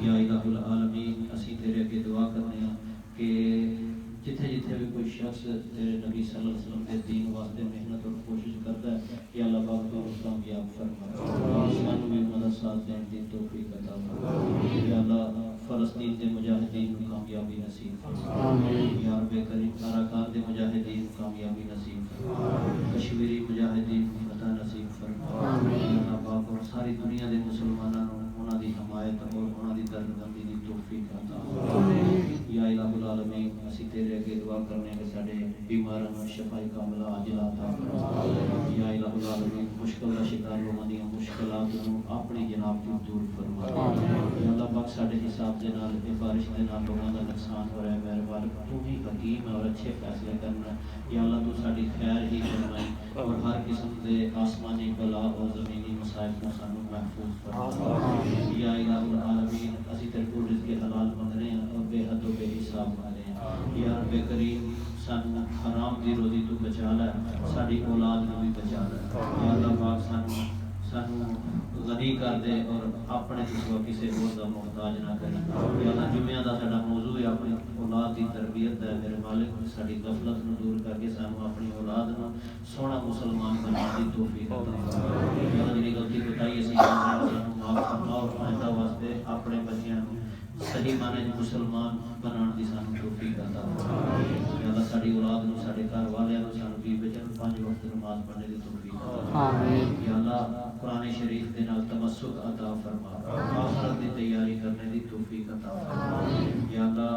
या इलाहुल आलमीन असीं तेरे अगे दुआ करने कि जिथे जिथे भी कोई शख्स तेरे नबी सल्लल्लाहु अलैहि वसल्लम के दीन वास्ते मेहनत और कोशिश करता है या अल्लाह पाक तो उसका कामयाब फरमा सानू भी उन्हां दा साथ देने दी तौफीक अता फरमा या अल्लाह फ़लस्तीन के मुजाहिदीन को कामयाबी नसीब फरमा या रब्बे करीम अराकान के मुजाहिदीन को कामयाबी नसीब फरमा कश्मीरी मुजाहिदीन को फतह नसीब फरमा या पाक और सारी दुनिया के मुसलमानों को उन्हां दी हिमायत और उन्हां दी दर्दबंदी दी तौफीक अता फरमा या इलाहुल आलमीन असीं तेरे अगे दुआ करने के साडे बीमारां नूं शफाए कामिला आजिला अता फरमा या इलाहुल आलमीन मुश्किल दा शिकार लोकां दी मुश्किलात नूं अपनी जनाब तो दूर फरमा या अल्लाह पाक साडे हिसाब दे नाल बारिश दे नाल लोकां दा नुकसान हो रहा है मेहरबान तू ही हकीम है और अच्छे फैसले करना या अल्लाह तू साडी खैर ही फरमाई और हर किस्म दे आसमानी बला और ज़मीनी मसाइब को सानू महफूज फरमा या इलाहुल आलमीन असीं तेरे कोल रिज़्क़ हलाल मंग रहे हैं और बेहद व बेहिसाब मांग रहे हैं या रब्बे करीम सानू हराम दी रोज़ी तू बचा लै साडी औलाद नूं भी बचा लै या अल्लाह पाक सानू गनी कर दे और अपने सिवा किसी होर दा मोहताज ना करे या अल्लाह जुम्मियां दा साडा मौजू है अपनी औलाद की तरबियत है मेरे मालिक साडी गफलत नूं दूर करके सानू अपनी औलाद नूं सोहना मुसलमान बनाने दी तौफीक अता फरमा या जिहड़ी गलती कोताही असीं सानू माफ फरमा और आइंदा वास्ते अपने बच्चों सही माने मुसलमान बनाने की सानू तौफीक अता फरमा या अल्लाह साडी औलाद नूं साडे घर वालियां नूं सानू भी बचन 5 वक्त नमाज पढ़ने की तौफीक अता फरमा आमीन या अल्लाह कुरान शरीफ के नाल तमस्सुक अता फरमा आखिरत की तैयारी करने की तौफीक अता फरमा या अल्लाह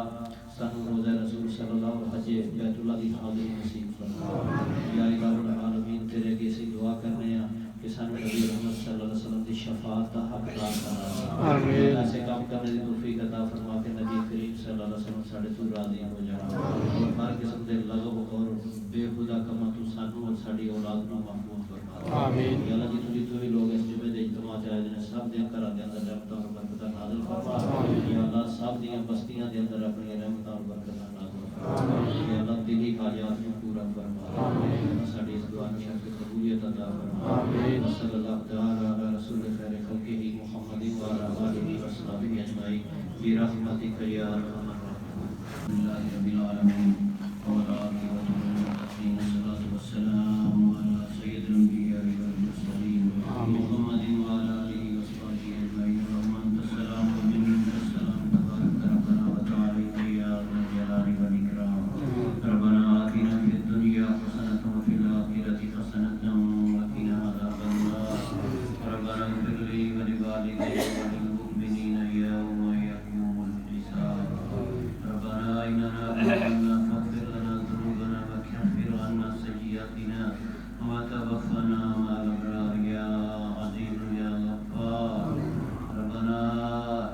सानू रोज़ा रसूल सल्लल्लाहु अलैहि वसल्लम बैतुल्लाह की हाज़िरी नसीब फरमा या इलाहुल आलमीन तेरे अगे असीं दुआ करने हैं कि सानू नबी रहमत सल्लल्लाहु अलैहि वसल्लम की शफाअत का हकदार बना आमीन ऐसे काम करने की तौफीक अता फरमा के नबी करीम सल्लल्लाहु अलैहि वसल्लम साडे तो राज़ी हो जाए और हर किस्म के लगव और बेहुदा कमां तो सानू और साडी औलाद को महफूज फरमा आमीन या अल्लाह जितने भी लोग इस जुमे दे इज्तिमा च आए ने सब दे घरां दे अंदर रहमतां और बरकतां नाज़िल फरमा या अल्लाह सब दी बस्तियां दे अंदर अपनी रहमतां और बरकतां नाज़िल फरमा या अल्लाह दिली हाजात को पूरा फरमा आमीन साडी इस दुआ की शर्त कबूलियत अता फरमा आमीन सल्लल्लाहु तआला अला रसूल खैर खल्क़िही मुहम्मदिन व अला आलिहि व अस्हाबिहि अजमईन बिरहमतिका या अरहमर राहिमीन। अल्लाह रब्बिल आलमीन व ذريتنا وتوفنا مع الأبرار يا عزيز يا غفار ربنا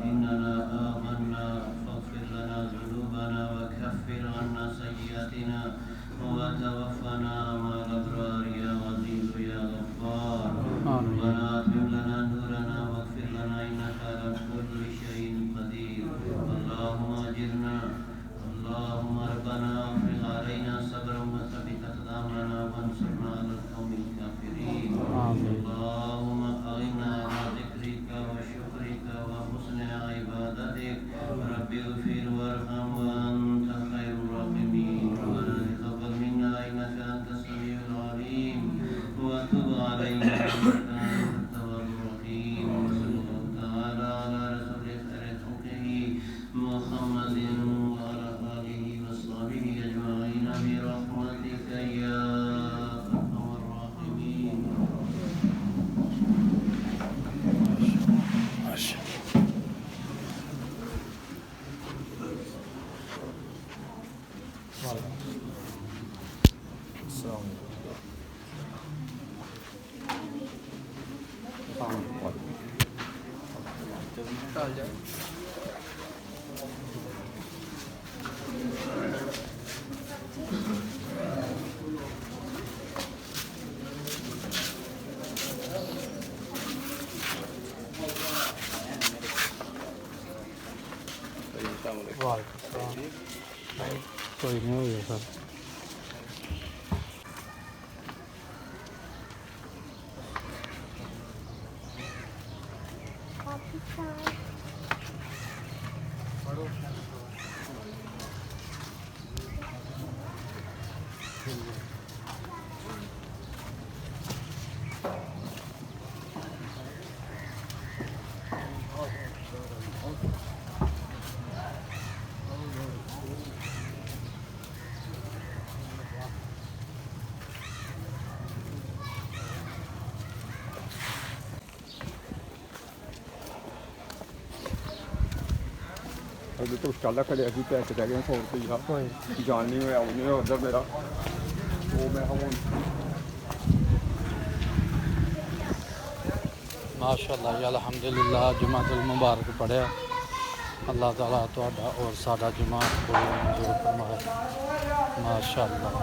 إننا آمنا فاغفر لنا ذنوبنا وكفر عنا سيئاتنا وتوفنا مع الأبرار يا عزيز يا غفار ربنا أتمم لنا نورنا واغفر لنا إنك على كل شيء قدير اللهم أجرنا اللهم ربنا افرغ علينا صبرا وثبت اقدامنا وانصرنا على القوم الكافرين اللهم اعنا على ذكرك وشكرك وحسن عبادتك رب اغفر وارحم وانت خير الراحمين ربنا تقبل منا انك انت السميع العليم وتب علينا انك انت التواب الرحيم وصلى الله تعالى على رسول خير خلقه محمد وعلى آله وصحبه أجمعين برحمتك يا أرحم الراحمين. कोई नहीं हो गया सर अभी तो उस खड़े अभी पैसे रह गए 100 रुपया जान नहीं होया नहीं होया उधर मेरा वो मैं हम माशाअल्लाह या अल्हम्दुलिल्लाह जुमातुल मुबारक पढ़िया अल्लाह ताला तुहाडा और साडा जुमा कबूल मंजूर फरमाए माशाअल्लाह।